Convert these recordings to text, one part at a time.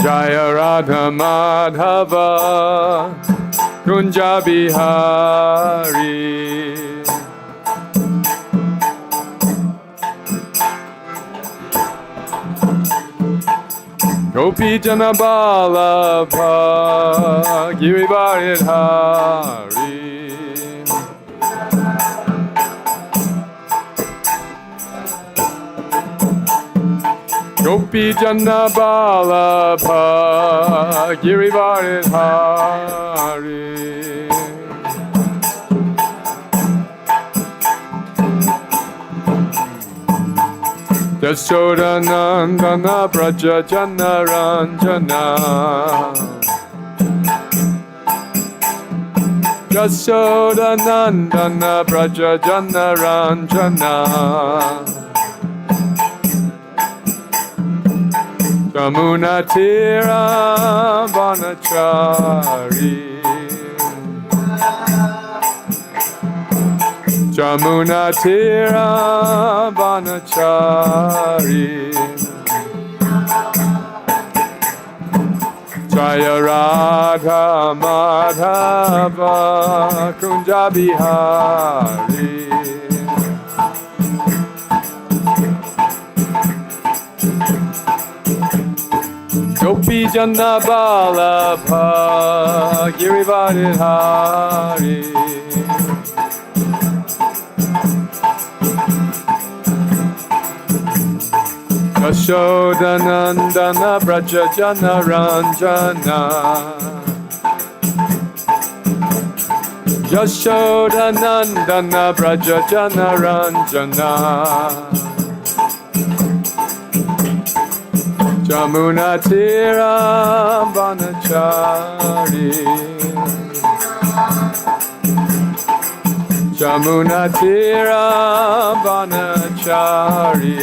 Jaya Radha Madhava Kunja Bihari. Gopi Jana Vallabha Girivaridhari. Gopi Jana Vallabha Girivaridhari. Yashoda Nandana Braja Jana Ranjana. Yashoda Nandana Braja Jana Ranjana. Jamuna Tira Vanachari. Jamuna Tira Vanachari. Jaya Radha Madhava Kunja Bihari. Gopi Jana Vallabha Girivaridhari. Yashoda Nandana Braja Jana Ranjana. Yashoda Nandana Braja Jana Ranjana. Jamuna Tira Vanachari. Jamuna Tira Vanachari.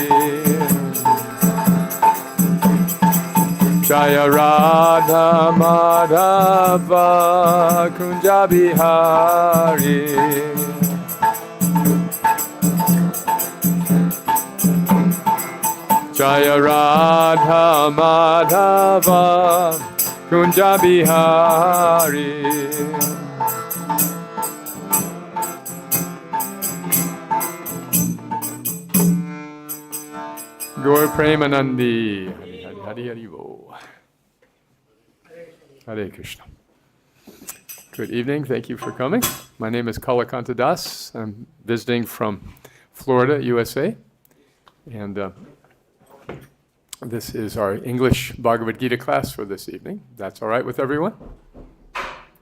Jaya Radha Madhava Kunja Bihari. Jaya Radha Madhava Kunja Bihari. Gaur Premanandi. Hari Hari Bo. Hare Kṛṣṇa. Good evening. Thank you for coming. My name is Kalakantha Das. I'm visiting from Florida, USA. And this is our English Bhagavad Gita class for this evening. That's all right with everyone?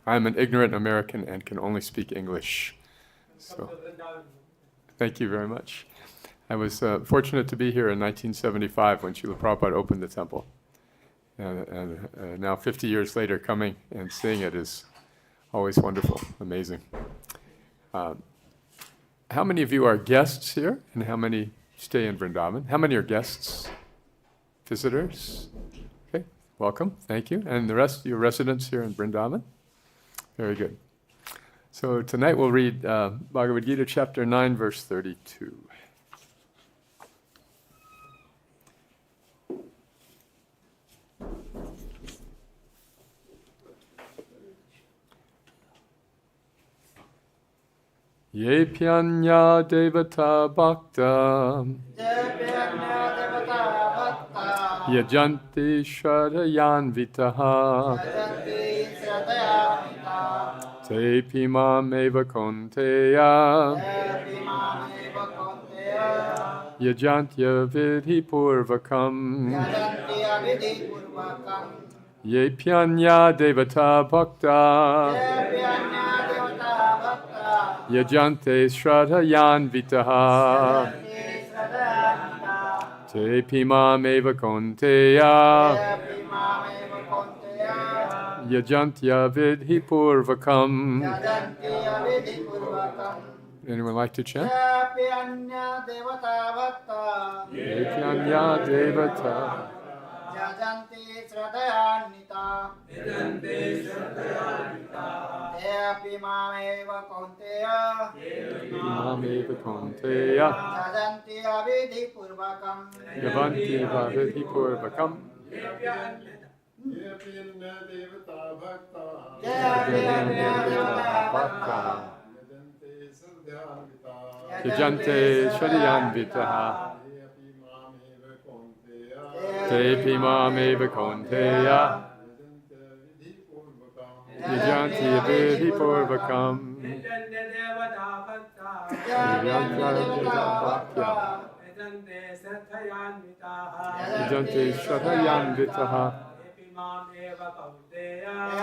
I'm an ignorant American and can only speak English. So, thank you very much. I was fortunate to be here in 1975 when Srila Prabhupada opened the temple. And now 50 years later, coming and seeing it is always wonderful, amazing. How many of you are guests here and how many stay in Vrindavan? How many are guests? Visitors? Okay, welcome, thank you. And the rest, your residents here in Vrindavan? Very good. So tonight we'll read Bhagavad Gita chapter 9, verse 32. Yepi anya-devatā-bhaktā yajante śraddhayānvitāḥ tepi mam-eva kaunteya yajanty avidhi-pūrvakam yepi anya-devatā-bhaktā yajante śraddhayānvitāḥ tepi mam-eva kaunteya yajanty avidhi-pūrvakam. Anyone like to chant? Yepi anya-devatā-bhaktā yajanti śraddhayānvitāḥ tepi mam-eva kaunteya yajanti avidhi-pūrvakam. anya-devatā-bhaktā yajante śraddhayānvitāḥ te mameva kaunteya yajanti avidhi-pūrvakam anya-devatā-bhaktā yajante śraddhayānvitāḥ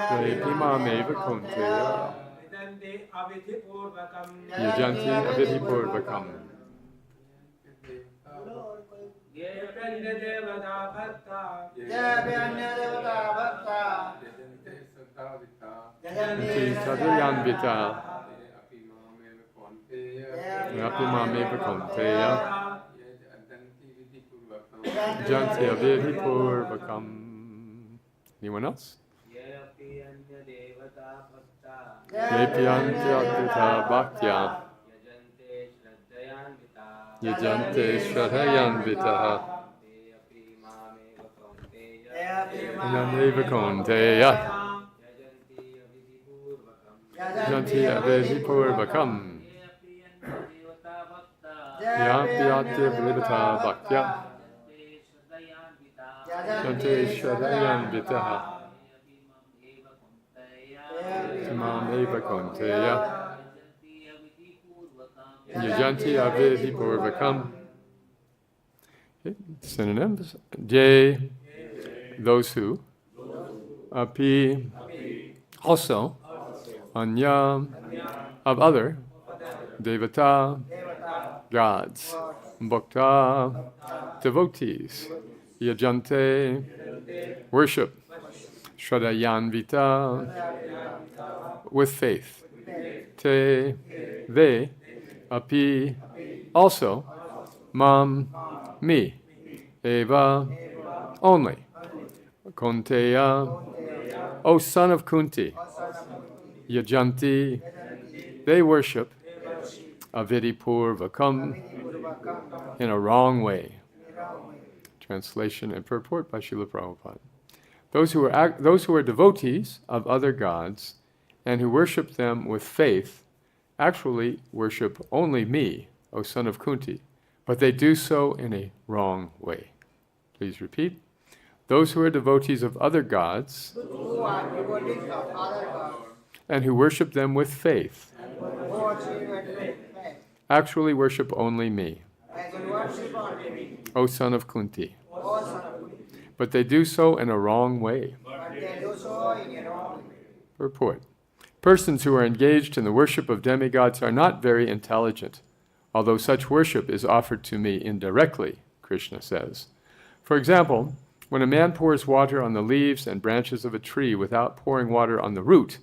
te mameva kaunteya yajanti avidhi-pūrvakam śraddhayānvitāḥ mameva kaunteya yajanti avidhi-pūrvakam. Anyone else? anya-devatā-bhaktā yajante śraddhayānvitāḥ anya-devatā-bhaktā kaunteya yajanti avidhi-pūrvakam anya-devatā-bhaktā yajanti śraddhayānvitāḥ mameva kaunteya yajanti avidhi-pūrvakam. Synonyms: Yea, those who, api, also, anya, of other, devata, gods, bhaktāḥ, devotees, yajante, worship, śraddhayānvitāḥ, with faith, te, they, api, also, mam, me, eva, only, kaunteya, O son of Kuntī, yajanti, they worship, avidhi-pūrvakam, in a wrong way. Translation and purport by Srila Prabhupada. Those who are devotees of other gods and who worship them with faith actually worship only me, O son of Kuntī, but they do so in a wrong way. Please repeat. Those who are devotees of other gods and who worship them with faith actually worship only me, O son of Kuntī, but they do so in a wrong way. Purport. Persons who are engaged in the worship of demigods are not very intelligent, although such worship is offered to me indirectly, Kṛṣṇa says. For example, when a man pours water on the leaves and branches of a tree without pouring water on the root,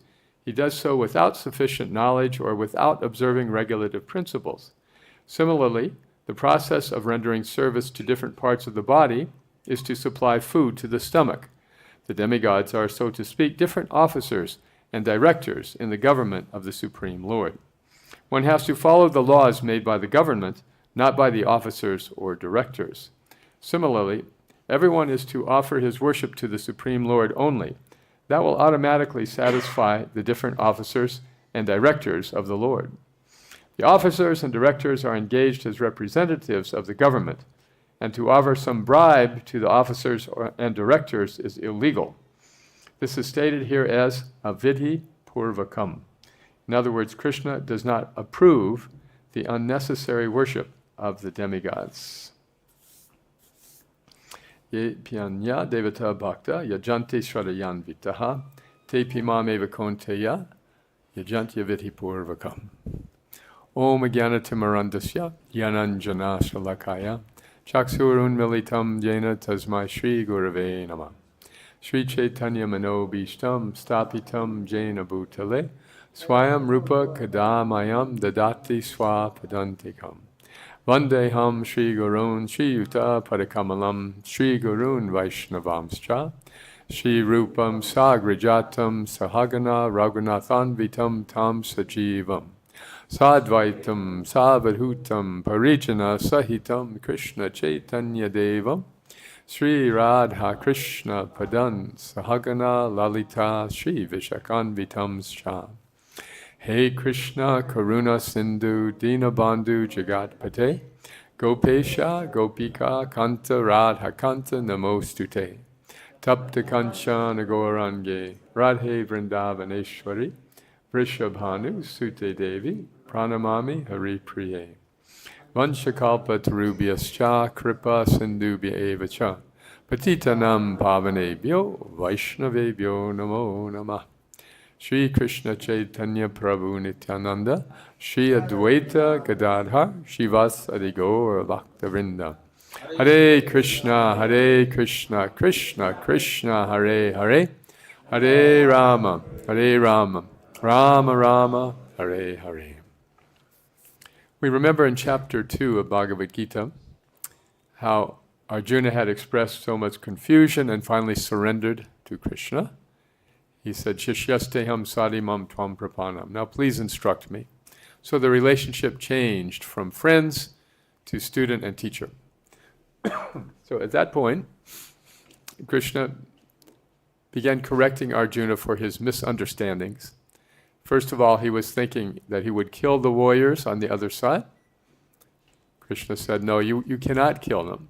he does so without sufficient knowledge or without observing regulative principles. Similarly, the process of rendering service to different parts of the body is to supply food to the stomach. The demigods are, so to speak, different officers and directors in the government of the Supreme Lord. One has to follow the laws made by the government, not by the officers or directors. Similarly, everyone is to offer his worship to the Supreme Lord only. That will automatically satisfy the different officers and directors of the Lord. The officers and directors are engaged as representatives of the government, and to offer some bribe to the officers and directors is illegal. This is stated here as avidhi-pūrvakam. In other words, Kṛṣṇa does not approve the unnecessary worship of the demigods. anya-devatā-bhaktā yajanti śraddhayānvitāḥ te mameva kaunteya yajanti avidhi-pūrvakam. Om ajnana-timirandasya jnananjana shalakaya chakshurunmilitam jena tasmai Shri Gurave Namah. Shri Chaitanya Manobhishtam Stapitam Jena Bhutale Swayam Rupa Kadamayam Dadati Swapadantikam. Vandeham Shri Gurun Shri Yuta Padakamalam Shri Gurun Vaishnavamscha Shri Rupam Sagrajatam Sahagana Raghunathanvitam Tam Sajivam Sadvaitam Savadhutam Parijana Sahitam Krishna Chaitanya Devam Sri Radha Krishna Padan Sahagana Lalita Shri Vishakanvitam Sha. Hey Krishna Karuna Sindhu Dinabandhu Jagatpate Gopesha Gopika Kanta Radha Kanta Namostute Tapta Kanchana Gaurange Radhe Vrindavaneshwari Vrishabhanu Sute Devi Pranamami Hari Priye Vanshakalpa Tarubhyascha Kripa Sindhubhya Evacha Patitanam Pavanebhyo Vaishnavebhyo Namo Namah. Shri Krishna Chaitanya Prabhu Nityananda Shri Advaita Gadadhar Shivas Adigaur Bhakta-vrinda. Hare Krishna Krishna Krishna Hare Hare Hare Rama Rama Rama Hare Hare. We remember in chapter 2 of Bhagavad Gita how Arjuna had expressed so much confusion and finally surrendered to Krishna. He said, Shishyasteham sadimam tvam prapanam. Now please instruct me. So the relationship changed from friends to student and teacher. So at that point, Krishna began correcting Arjuna for his misunderstandings. First of all, he was thinking that he would kill the warriors on the other side. Krishna said, no, you cannot kill them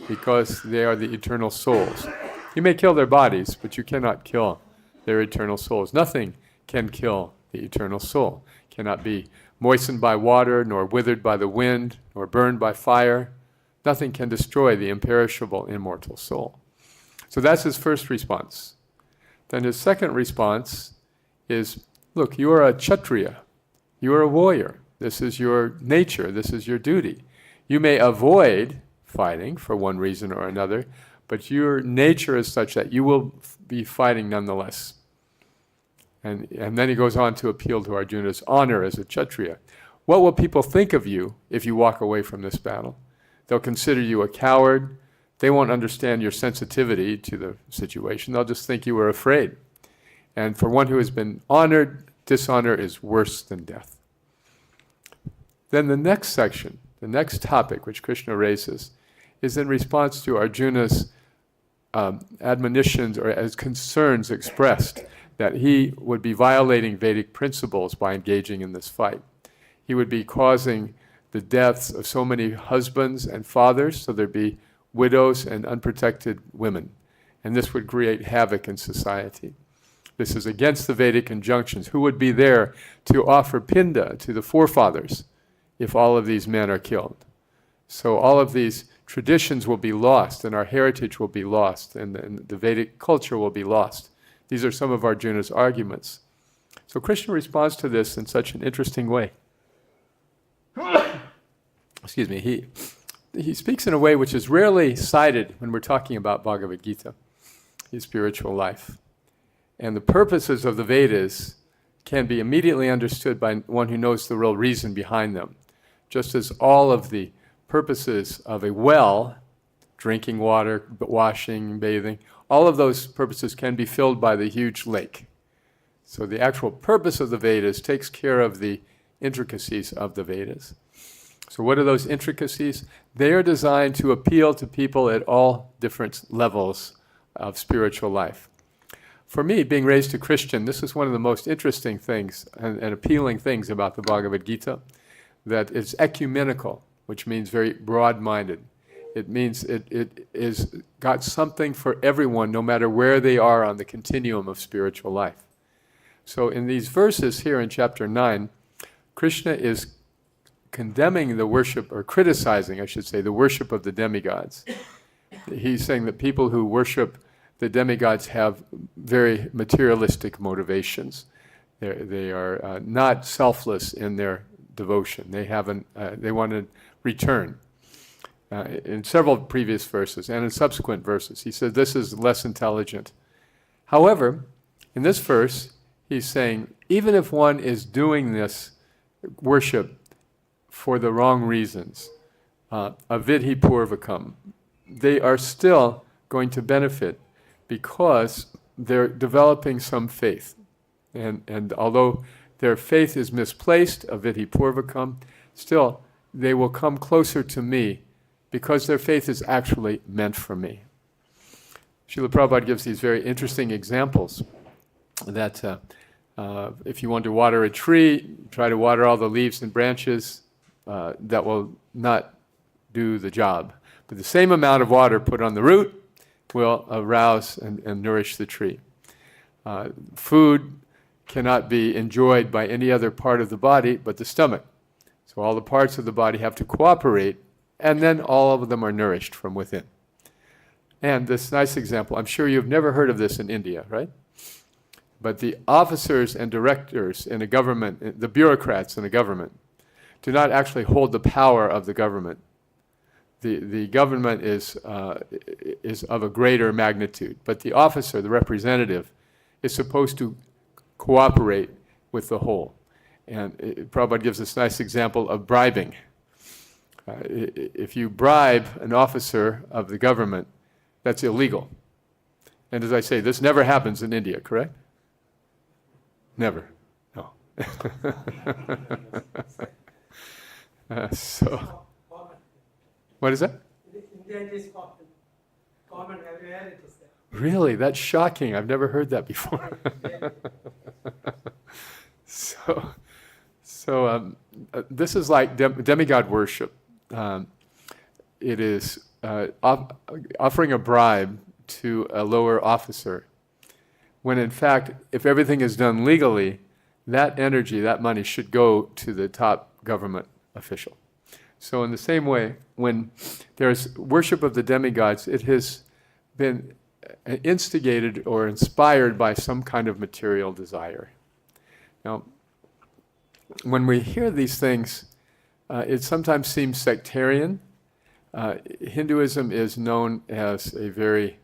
because they are the eternal souls. You may kill their bodies, but you cannot kill their eternal souls. Nothing can kill the eternal soul. Cannot be moistened by water, nor withered by the wind, nor burned by fire. Nothing can destroy the imperishable, immortal soul. So that's his first response. Then his second response is, look, you are a Kshatriya. You are a warrior. This is your nature. This is your duty. You may avoid fighting for one reason or another, but your nature is such that you will be fighting nonetheless. And then he goes on to appeal to Arjuna's honor as a Kshatriya. What will people think of you if you walk away from this battle? They'll consider you a coward. They won't understand your sensitivity to the situation. They'll just think you were afraid. And for one who has been honored, dishonor is worse than death. Then the next section, the next topic which Krishna raises, is in response to Arjuna's admonitions or as concerns expressed that he would be violating Vedic principles by engaging in this fight. He would be causing the deaths of so many husbands and fathers, so there'd be widows and unprotected women. And this would create havoc in society. This is against the Vedic injunctions. Who would be there to offer pinda to the forefathers if all of these men are killed? So all of these traditions will be lost, and our heritage will be lost, and the Vedic culture will be lost. These are some of Arjuna's arguments. So Krishna responds to this in such an interesting way. Excuse me, he speaks in a way which is rarely cited when we're talking about Bhagavad Gita, his spiritual life. And the purposes of the Vedas can be immediately understood by one who knows the real reason behind them. Just as all of the purposes of a well, drinking water, washing, bathing, all of those purposes can be filled by the huge lake. So the actual purpose of the Vedas takes care of the intricacies of the Vedas. So what are those intricacies? They are designed to appeal to people at all different levels of spiritual life. For me, being raised a Christian, this is one of the most interesting things and appealing things about the Bhagavad Gita, that it's ecumenical, which means very broad-minded. It means it is got something for everyone, no matter where they are on the continuum of spiritual life. So in these verses here in chapter 9, Krishna is condemning the worship, or criticizing, I should say, the worship of the demigods. He's saying that people who worship the demigods have very materialistic motivations. They are not selfless in their devotion. They want to return. In several previous verses and in subsequent verses, he says this is less intelligent. However, in this verse, he's saying even if one is doing this worship for the wrong reasons, avidhi-pūrvakam, they are still going to benefit because they're developing some faith. And although their faith is misplaced, avidhi-pūrvakam, still they will come closer to me because their faith is actually meant for me. Srila Prabhupada gives these very interesting examples that if you want to water a tree, try to water all the leaves and branches, that will not do the job. But the same amount of water put on the root will arouse and nourish the tree. Food cannot be enjoyed by any other part of the body but the stomach. So all the parts of the body have to cooperate, and then all of them are nourished from within. And this nice example, I'm sure you've never heard of this in India, right? But the officers and directors in a government, the bureaucrats in a government, do not actually hold the power of the government. The government is of a greater magnitude, but the officer, the representative, is supposed to cooperate with the whole. And Prabhupada gives this nice example of bribing. If you bribe an officer of the government, that's illegal. And as I say, this never happens in India, correct? Never. No. So, what is that? In India it is common, everywhere it is there. Really? That's shocking. I've never heard that before. So this is like demigod worship. It is offering a bribe to a lower officer, when in fact, if everything is done legally, that energy, that money should go to the top government official. So in the same way, when there's worship of the demigods, it has been instigated or inspired by some kind of material desire. Now, when we hear these things, it sometimes seems sectarian. Hinduism is known as a very,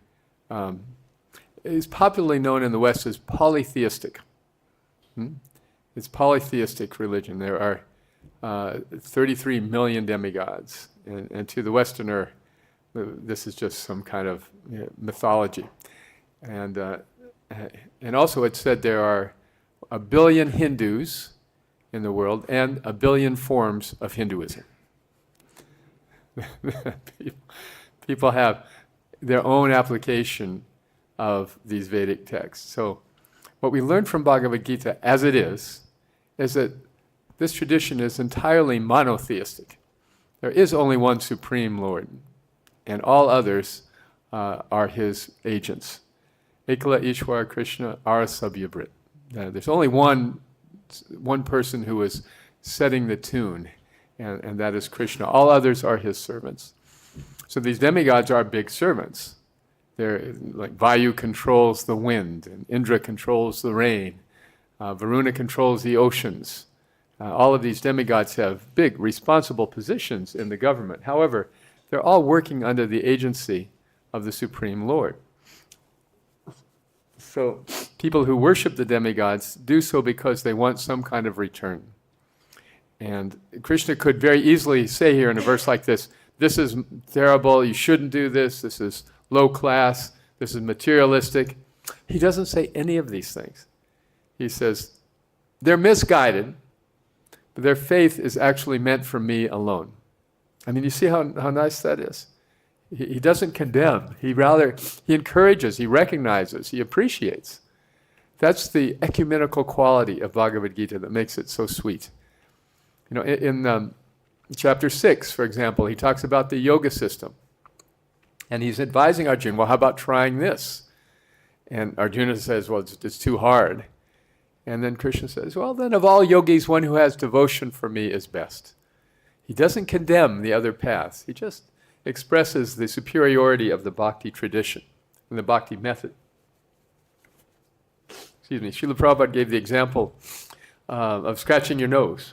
is popularly known in the West as polytheistic. It's polytheistic religion. There are 33 million demigods, and to the Westerner, this is just some kind of mythology. And also it's said there are 1 billion Hindus in the world and 1 billion forms of Hinduism. People have their own application of these Vedic texts. So what we learn from Bhagavad Gita as it is that this tradition is entirely monotheistic. There is only one Supreme Lord, and all others are his agents. Ekala Ishwara Kṛṣṇa Arasabhyabhrit. There's only one person who is setting the tune, and that is Kṛṣṇa. All others are his servants. So these demigods are big servants. They're like Vayu controls the wind, and Indra controls the rain. Varuna controls the oceans. All of these demigods have big, responsible positions in the government. However, they're all working under the agency of the Supreme Lord. So people who worship the demigods do so because they want some kind of return. And Kṛṣṇa could very easily say here in a verse like this is terrible, you shouldn't do this is low class, this is materialistic. He doesn't say any of these things. He says, they're misguided, but their faith is actually meant for me alone. I mean, you see how nice that is? He doesn't condemn. He encourages, he recognizes, he appreciates. That's the ecumenical quality of Bhagavad Gita that makes it so sweet. You know, in chapter 6, for example, he talks about the yoga system. And he's advising Arjuna, well, how about trying this? And Arjuna says, well, it's too hard. And then Kṛṣṇa says, well, then of all yogis, one who has devotion for me is best. He doesn't condemn the other paths. He just expresses the superiority of the bhakti tradition and the bhakti method. Excuse me, Srila Prabhupada gave the example of scratching your nose.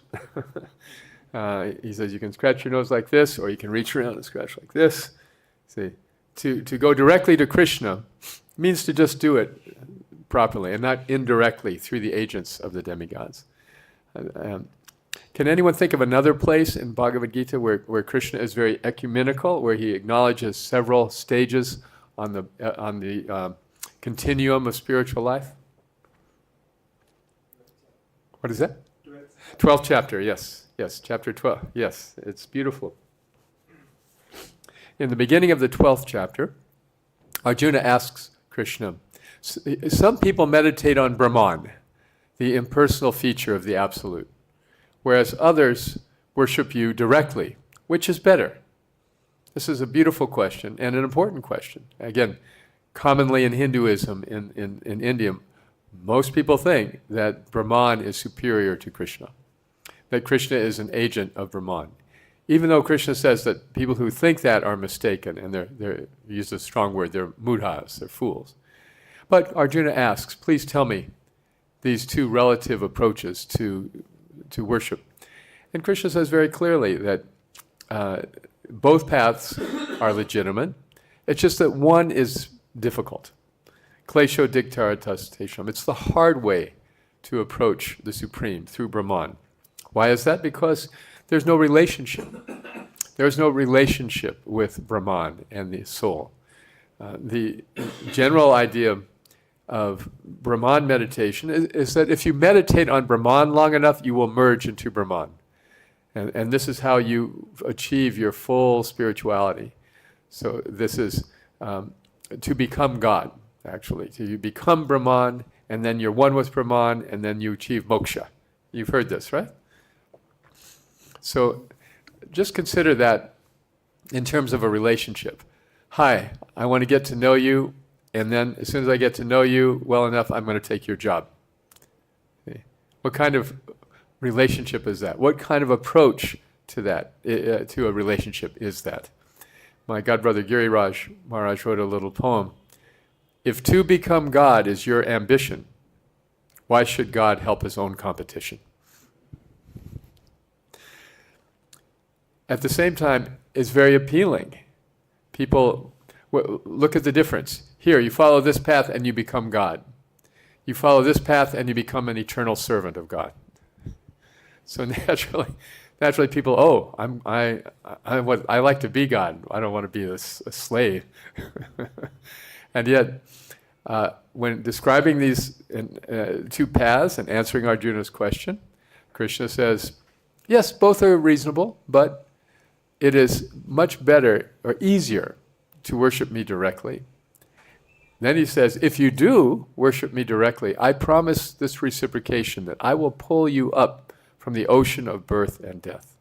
He says you can scratch your nose like this, or you can reach around and scratch like this. See, to go directly to Kṛṣṇa means to just do it properly and not indirectly through the agents of the demigods. Can anyone think of another place in Bhagavad Gita where Kṛṣṇa is very ecumenical, where he acknowledges several stages on the continuum of spiritual life? What is that? 12th chapter, yes, chapter 12. Yes, it's beautiful. In the beginning of the 12th chapter, Arjuna asks Kṛṣṇa, some people meditate on Brahman, the impersonal feature of the Absolute, whereas others worship you directly. Which is better? This is a beautiful question and an important question. Again, commonly in Hinduism, in India, most people think that Brahman is superior to Kṛṣṇa, that Kṛṣṇa is an agent of Brahman. Even though Kṛṣṇa says that people who think that are mistaken, and they're use a strong word, they're mudhas, they're fools. But Arjuna asks, please tell me these two relative approaches to worship. And Kṛṣṇa says very clearly that both paths are legitimate. It's just that one is difficult. Klesho diktaratas tesham. It's the hard way to approach the Supreme through Brahman. Why is that? Because there's no relationship. There's no relationship with Brahman and the soul. The general idea of Brahman meditation is that if you meditate on Brahman long enough, you will merge into Brahman. And this is how you achieve your full spirituality. So this is to become God, actually. So you become Brahman, and then you're one with Brahman, and then you achieve moksha. You've heard this, right? So just consider that in terms of a relationship. Hi, I want to get to know you, and then as soon as I get to know you well enough, I'm going to take your job. Okay. What kind of relationship is that? What kind of approach to that, to a relationship is that? My godbrother Giriraj Maharaj wrote a little poem. If to become God is your ambition, why should God help his own competition? At the same time, it's very appealing. People, look at the difference. Here, you follow this path and you become God. You follow this path and you become an eternal servant of God. So naturally people, I like to be God. I don't want to be a slave. And yet, when describing these two paths and answering Arjuna's question, Kṛṣṇa says, yes, both are reasonable, but it is much better or easier to worship me directly. Then he says, if you do worship me directly, I promise this reciprocation that I will pull you up from the ocean of birth and death.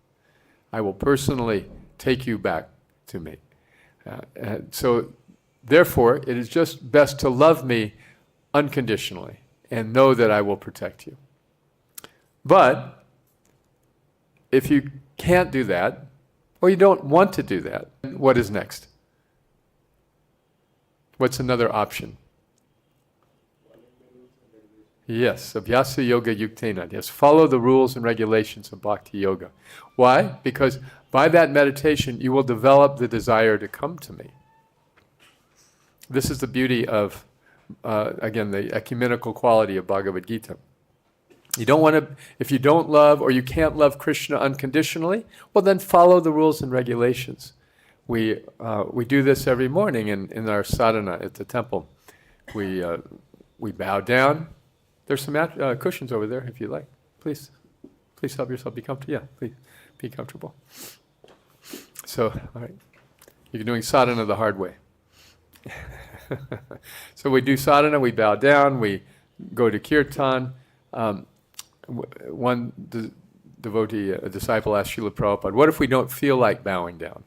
I will personally take you back to me. So therefore, it is just best to love me unconditionally and know that I will protect you. But if you can't do that, or you don't want to do that, what is next? What's another option? Yes, abhyasa yoga yuktena. Yes, follow the rules and regulations of bhakti yoga. Why? Because by that meditation, you will develop the desire to come to me. This is the beauty of, again, the ecumenical quality of Bhagavad Gita. You don't want to, if you don't love or you can't love Kṛṣṇa unconditionally, well then follow the rules and regulations. We do this every morning in our sadhana at the temple. We bow down. There's some cushions over there if you like. Please help yourself be comfortable. Yeah, please be comfortable. So, all right, you're doing sadhana the hard way. So we do sadhana, we bow down, we go to kirtan. One devotee, a disciple, asked Srila Prabhupada, what if we don't feel like bowing down?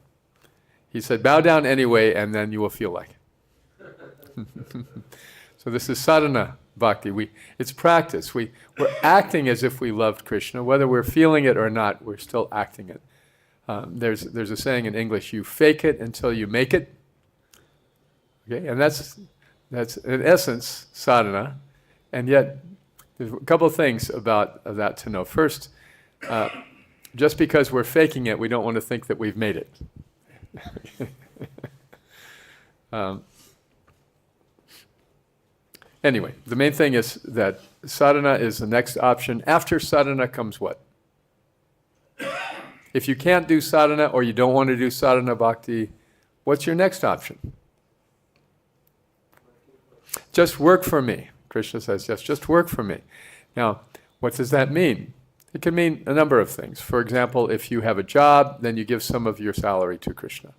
He said, bow down anyway, and then you will feel like it. So this is sadhana bhakti. It's practice. We're acting as if we loved Kṛṣṇa. Whether we're feeling it or not, we're still acting it. There's a saying in English, you fake it until you make it. Okay, and that's in essence sadhana. And yet, there's a couple of things about that to know. First, just because we're faking it, we don't want to think that we've made it. Anyway, the main thing is that sadhana is the next option. After sadhana comes what? If you can't do sadhana or you don't want to do sadhana bhakti, what's your next option? Just work for me. Kṛṣṇa says, yes, just work for me. Now, what does that mean? It can mean a number of things. For example, if you have a job, then you give some of your salary to Kṛṣṇa.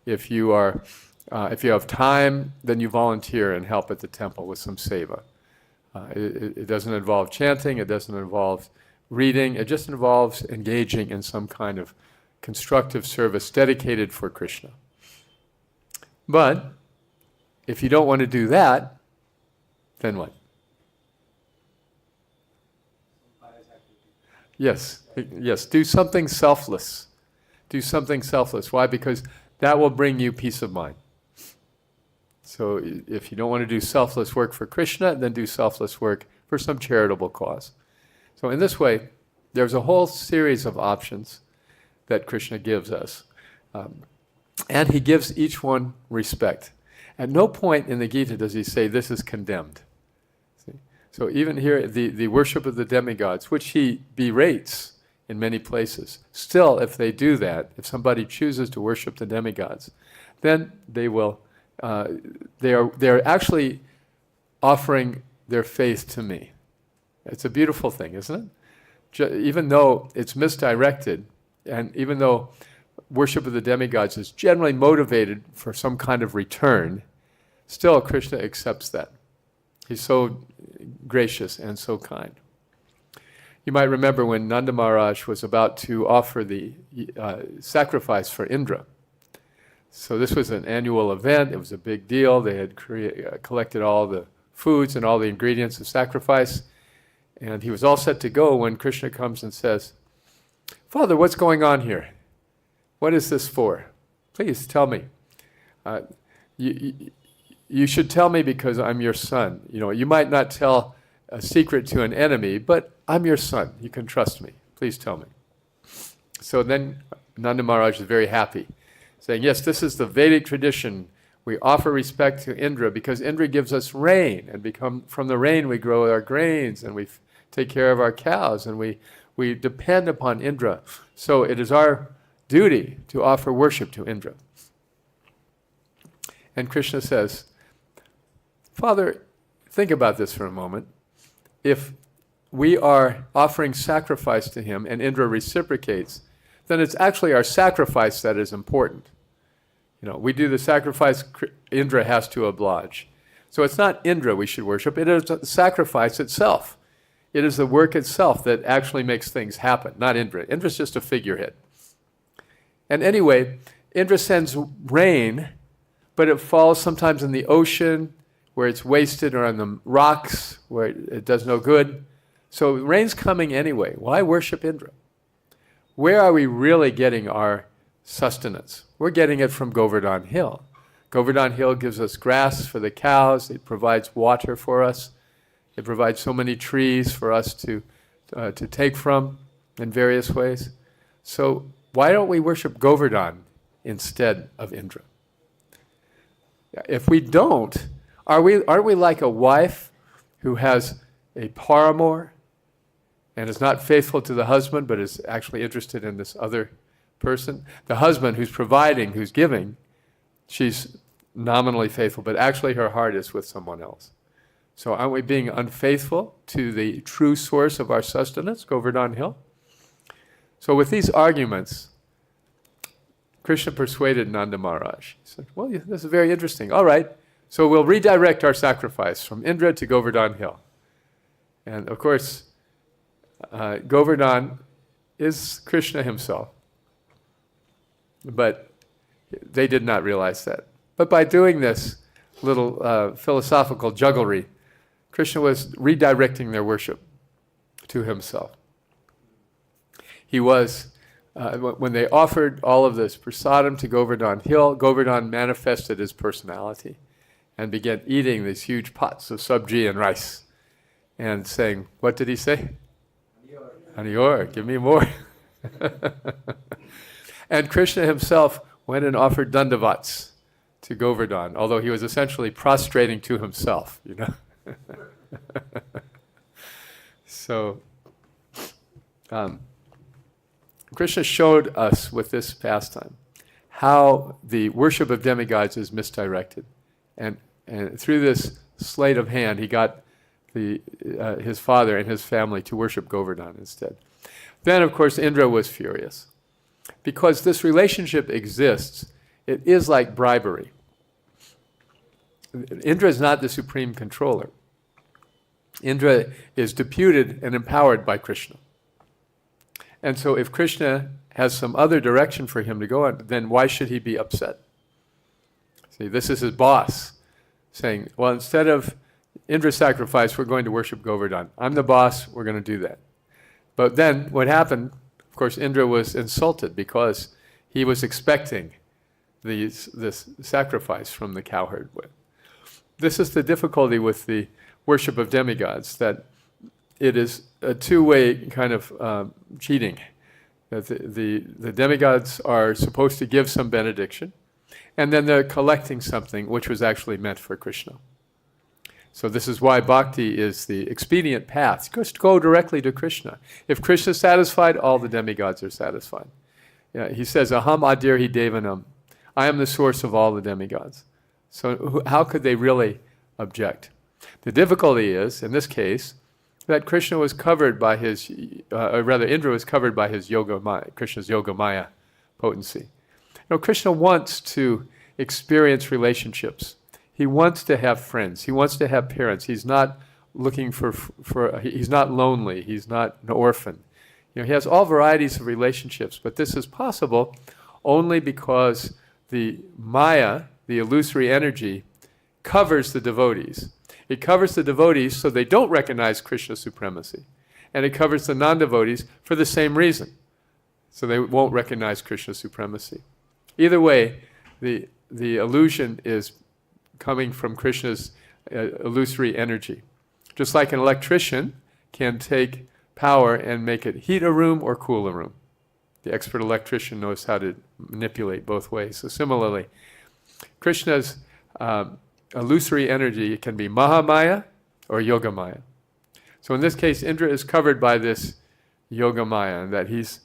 If you have time, then you volunteer and help at the temple with some seva. It doesn't involve chanting, it doesn't involve reading, it just involves engaging in some kind of constructive service dedicated for Kṛṣṇa. But if you don't want to do that, then what? Yes, do something selfless. Do something selfless. Why? Because that will bring you peace of mind. So if you don't want to do selfless work for Kṛṣṇa, then do selfless work for some charitable cause. So in this way, there's a whole series of options that Kṛṣṇa gives us. And he gives each one respect. At no point in the Gita does he say this is condemned. See? So even here, the worship of the demigods, which he berates in many places, still if they do that, if somebody chooses to worship the demigods, then they will, they are actually offering their faith to me. It's a beautiful thing, isn't it? Even though it's misdirected, and even though worship of the demigods is generally motivated for some kind of return, still Kṛṣṇa accepts that. He's so gracious and so kind. You might remember when Nanda Maharaj was about to offer the sacrifice for Indra. So this was an annual event, it was a big deal. They had collected all the foods and all the ingredients of sacrifice, and he was all set to go when Kṛṣṇa comes and says, "Father, what's going on here? What is this for? Please tell me. You should tell me because I'm your son. You know, you might not tell a secret to an enemy, but I'm your son. You can trust me. Please tell me." So then Nanda Maharaj is very happy, saying, yes, this is the Vedic tradition. We offer respect to Indra because Indra gives us rain, and from the rain we grow our grains, and we take care of our cows, and we depend upon Indra. So it is our duty to offer worship to Indra. And Kṛṣṇa says, Father, think about this for a moment. If we are offering sacrifice to him and Indra reciprocates, then it's actually our sacrifice that is important. You know, we do the sacrifice, Indra has to oblige. So it's not Indra we should worship, it is the sacrifice itself. It is the work itself that actually makes things happen, not Indra. Indra's just a figurehead. And anyway, Indra sends rain, but it falls sometimes in the ocean where it's wasted, or on the rocks where it does no good. So rain's coming anyway. Why worship Indra? Where are we really getting our sustenance? We're getting it from Govardhan Hill. Govardhan Hill gives us grass for the cows. It provides water for us. It provides so many trees for us to take from in various ways. So why don't we worship Govardhan instead of Indra? If we don't, aren't we like a wife who has a paramour and is not faithful to the husband but is actually interested in this other person? The husband who's providing, who's giving, she's nominally faithful, but actually her heart is with someone else. So aren't we being unfaithful to the true source of our sustenance, Govardhan Hill? So with these arguments, Kṛṣṇa persuaded Nanda Maharaj. He said, well, this is very interesting. All right, so we'll redirect our sacrifice from Indra to Govardhan Hill. And of course, Govardhan is Kṛṣṇa himself. But they did not realize that. But by doing this little philosophical jugglery, Kṛṣṇa was redirecting their worship to himself. He was, when they offered all of this prasadam to Govardhan Hill, Govardhan manifested his personality and began eating these huge pots of sabji and rice and saying, what did he say? Hanior, give me more. And Kṛṣṇa himself went and offered dandavats to Govardhan, although he was essentially prostrating to himself, you know. So, Kṛṣṇa showed us with this pastime how the worship of demigods is misdirected. And through this sleight of hand, he got his father and his family to worship Govardhan instead. Then, of course, Indra was furious. Because this relationship exists, it is like bribery. Indra is not the supreme controller. Indra is deputed and empowered by Kṛṣṇa. And so if Kṛṣṇa has some other direction for him to go in, then why should he be upset? See, this is his boss saying, well, instead of Indra sacrifice, we're going to worship Govardhan. I'm the boss, we're going to do that. But then what happened, of course, Indra was insulted because he was expecting this sacrifice from the cowherd. This is the difficulty with the worship of demigods, that it is a two-way kind of cheating. That the demigods are supposed to give some benediction, and then they're collecting something which was actually meant for Kṛṣṇa. So this is why bhakti is the expedient path. Just go directly to Kṛṣṇa. If Kṛṣṇa is satisfied, all the demigods are satisfied. Yeah, he says, aham adirhi devanam. I am the source of all the demigods. So how could they really object? The difficulty is, in this case, that Kṛṣṇa was covered by his, or rather Indra was covered by his yoga maya, Krishna's yoga maya potency. Kṛṣṇa wants to experience relationships. He wants to have friends. He wants to have parents. He's not looking he's not lonely. He's not an orphan. He has all varieties of relationships, but this is possible only because the maya, the illusory energy, covers the devotees. It covers the devotees so they don't recognize Krishna's supremacy. And it covers the non-devotees for the same reason. So they won't recognize Krishna's supremacy. Either way, the illusion is coming from Krishna's illusory energy. Just like an electrician can take power and make it heat a room or cool a room. The expert electrician knows how to manipulate both ways. So similarly, Krishna's illusory energy can be Mahamaya or Yogamaya. So in this case, Indra is covered by this Yogamaya, and that he's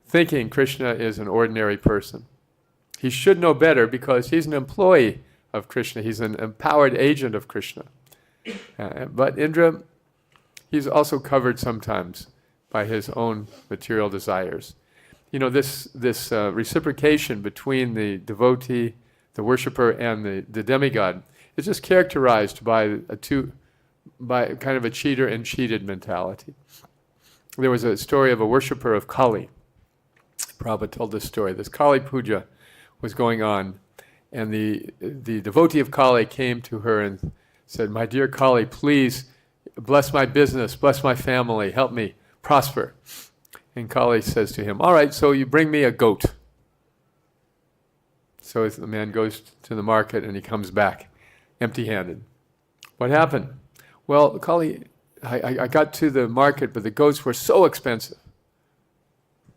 thinking Kṛṣṇa is an ordinary person. He should know better because he's an employee of Kṛṣṇa. He's an empowered agent of Kṛṣṇa. But Indra, he's also covered sometimes by his own material desires. This reciprocation between the devotee, the worshipper, and the demigod is just characterized by kind of a cheater and cheated mentality. There was a story of a worshipper of Kali. Prabhu told this story. This Kali puja was going on, and the devotee of Kali came to her and said, "My dear Kali, please bless my business, bless my family, help me prosper." And Kali says to him, "All right, so you bring me a goat." So the man goes to the market and he comes back empty-handed. What happened? Well, Kali, I got to the market, but the goats were so expensive.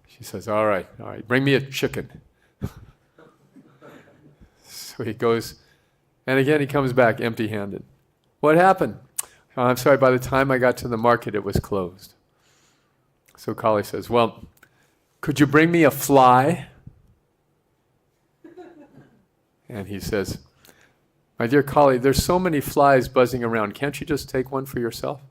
She says, all right, bring me a chicken. So he goes, and again he comes back empty-handed. What happened? "Oh, I'm sorry, by the time I got to the market, it was closed." So Kali says, "Well, could you bring me a fly?" And he says, "My dear Kali, there's so many flies buzzing around. Can't you just take one for yourself?"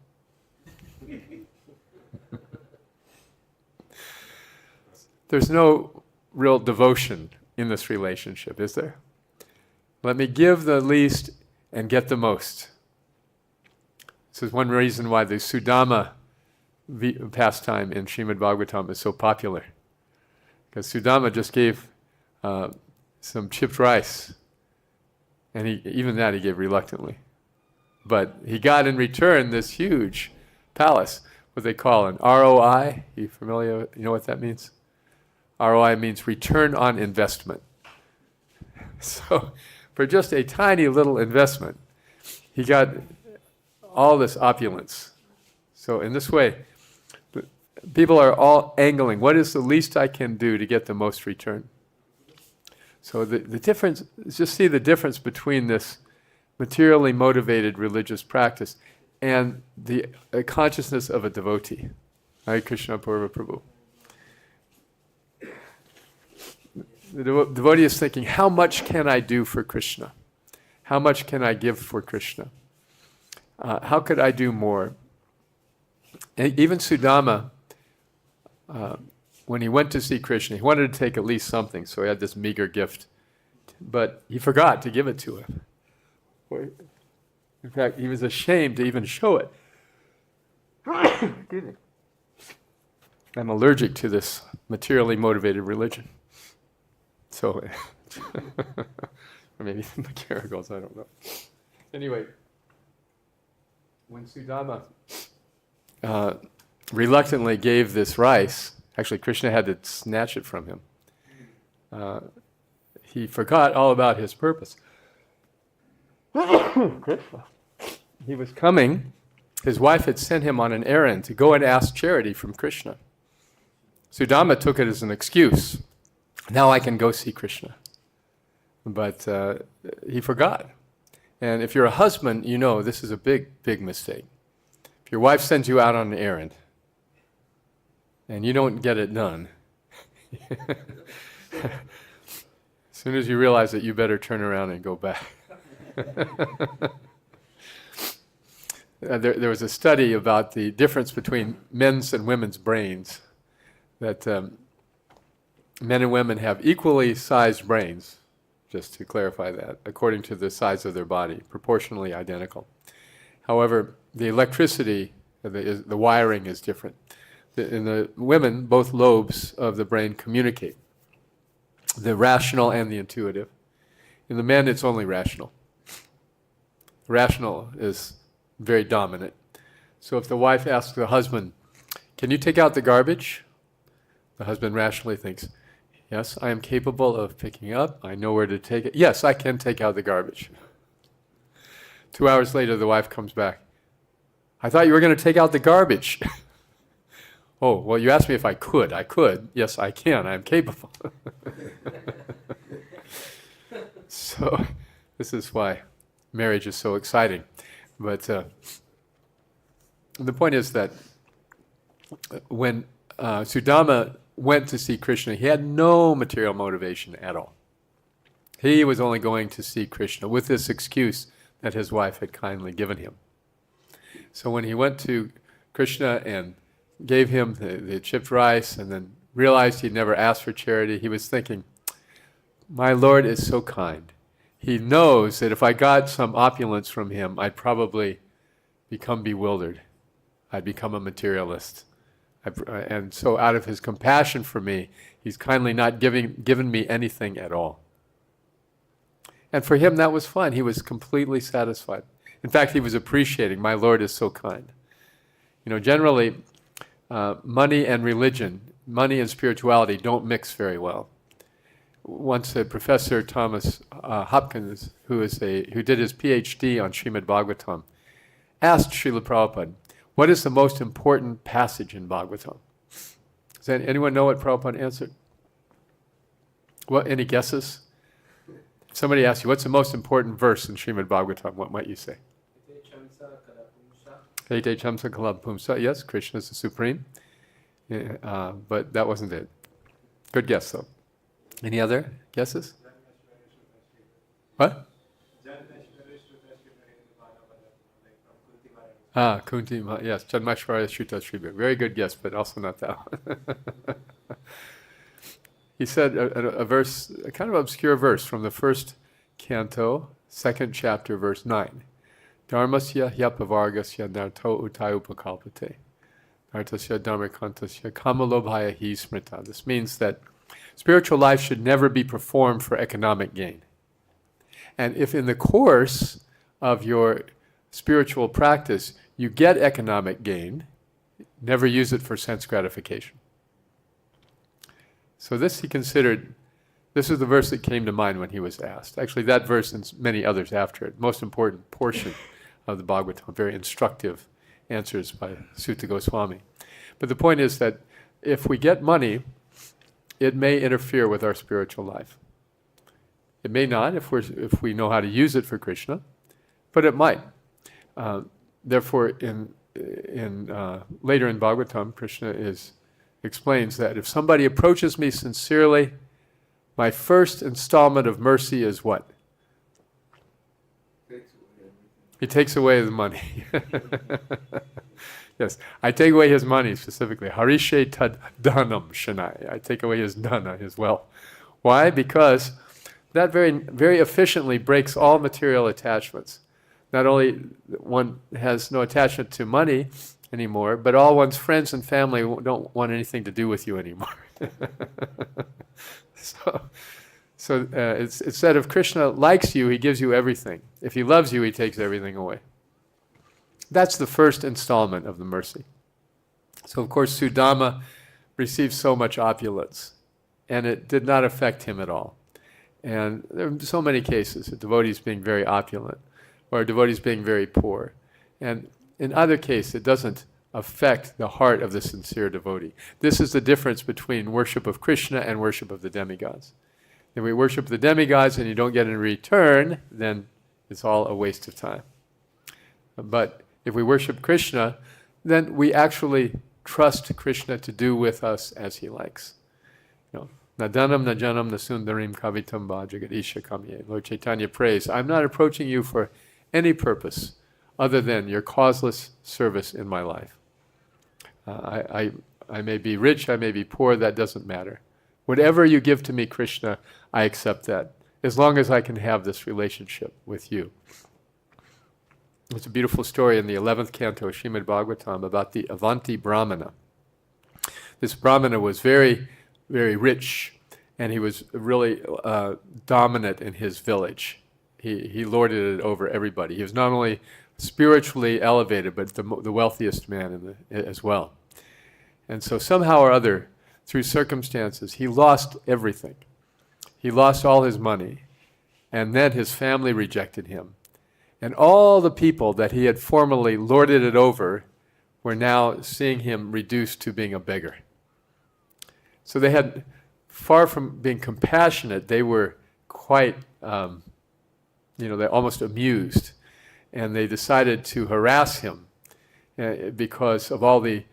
There's no real devotion in this relationship, is there? Let me give the least and get the most. This is one reason why the Sudama pastime in Srimad Bhagavatam is so popular. Because Sudama just gave some chipped rice, and even that he gave reluctantly. But he got in return this huge palace, what they call an ROI. You familiar? You know what that means? ROI means return on investment. So for just a tiny little investment, he got all this opulence. So in this way, people are all angling, what is the least I can do to get the most return? So the difference, just see the difference between this materially motivated religious practice and the consciousness of a devotee. Hare Krishna Purva Prabhu. The devotee is thinking, how much can I do for Kṛṣṇa? How much can I give for Kṛṣṇa? How could I do more? And even Sudama, when he went to see Kṛṣṇa, he wanted to take at least something, so he had this meager gift. but he forgot to give it to him. In fact, he was ashamed to even show it. Excuse me. I'm allergic to this materially motivated religion. So, or maybe the Karagals, I don't know. Anyway, when Sudama reluctantly gave this rice, actually Kṛṣṇa had to snatch it from him. He forgot all about his purpose. He was coming, his wife had sent him on an errand to go and ask charity from Kṛṣṇa. Sudama took it as an excuse. Now I can go see Kṛṣṇa. But he forgot. And if you're a husband, you know this is a big, big mistake. If your wife sends you out on an errand and you don't get it done, as soon as you realize that, you better turn around and go back. There was a study about the difference between men's and women's brains, that men and women have equally sized brains, just to clarify that, according to the size of their body, proportionally identical. However, the electricity, the wiring is different. In the women, both lobes of the brain communicate, the rational and the intuitive. In the men, it's only rational. Rational is very dominant. So if the wife asks the husband, "Can you take out the garbage?" The husband rationally thinks, "Yes, I am capable of picking up. I know where to take it. Yes, I can take out the garbage." 2 hours later, the wife comes back. "I thought you were going to take out the garbage." "Oh, well, you asked me if I could. I could. Yes, I can. I am capable." So this is why marriage is so exciting. But the point is that when Sudama went to see Kṛṣṇa, he had no material motivation at all. He was only going to see Kṛṣṇa with this excuse that his wife had kindly given him. So when he went to Kṛṣṇa and gave him the chipped rice and then realized he'd never asked for charity, he was thinking, "My Lord is so kind. He knows that if I got some opulence from him, I'd probably become bewildered. I'd become a materialist. And so out of his compassion for me, he's kindly not given me anything at all." And for him, that was fine. He was completely satisfied. In fact, he was appreciating, "My Lord is so kind." You know, generally, money and religion, money and spirituality don't mix very well. Once Professor Thomas Hopkins, who did his PhD on Srimad Bhagavatam, asked Srila Prabhupada, "What is the most important passage in Bhagavatam?" Does anyone know what Prabhupada answered? What? Any guesses? If somebody asks you, what's the most important verse in Srimad Bhagavatam, what might you say? Ete Chamsa Kalapumsa. Yes, Krishna is the supreme. Yeah, but that wasn't it. Good guess, though. Any other guesses? What? Kuntī, yes, Janmashvarya Shuta Shribir. Very good guess, but also not that one. He said a verse, a kind of obscure verse from the first canto, second chapter, verse 9. Dharmasya hyapavargasya narto utai upakalpate. Nartasya dharmakantasya kamalobhaya hi smrita. This means that spiritual life should never be performed for economic gain. And if in the course of your spiritual practice you get economic gain, never use it for sense gratification. So this he considered, this is the verse that came to mind when he was asked. Actually, that verse and many others after it, most important portion of the Bhagavatam, very instructive answers by Sutta Goswami. But the point is that if we get money, it may interfere with our spiritual life. It may not if we know how to use it for Kṛṣṇa, but it might. Therefore, later in Bhagavatam, Kṛṣṇa explains that if somebody approaches me sincerely, my first installment of mercy is what? He takes away the money. Yes, I take away his money specifically. Harishe tad dhanam shanai. I take away his dana, his wealth. Why? Because that very, very efficiently breaks all material attachments. Not only one has no attachment to money anymore, but all one's friends and family don't want anything to do with you anymore. So it's said if Kṛṣṇa likes you, he gives you everything. If he loves you, he takes everything away. That's the first installment of the mercy. So of course Sudama received so much opulence, and it did not affect him at all. And there are so many cases of devotees being very opulent, or devotees being very poor. And in other cases, it doesn't affect the heart of the sincere devotee. This is the difference between worship of Kṛṣṇa and worship of the demigods. If we worship the demigods and you don't get in return, then it's all a waste of time. But if we worship Kṛṣṇa, then we actually trust Kṛṣṇa to do with us as he likes. Nadanam najanam nasundarim kavitam bhajagadisha kamye. Lord Chaitanya prays, I'm not approaching you for any purpose other than your causeless service in my life. I may be rich, I may be poor, that doesn't matter. Whatever you give to me, Kṛṣṇa, I accept that, as long as I can have this relationship with you. It's a beautiful story in the 11th canto of Śrīmad Bhagavatam about the Avanti Brahmana. This Brahmana was very, very rich, and he was really dominant in his village. He lorded it over everybody. He was not only spiritually elevated, but the wealthiest man as well. And so somehow or other, through circumstances, he lost everything. He lost all his money, and then his family rejected him. And all the people that he had formerly lorded it over were now seeing him reduced to being a beggar. So they had, far from being compassionate, they were quite, they're almost amused. And they decided to harass him because of all the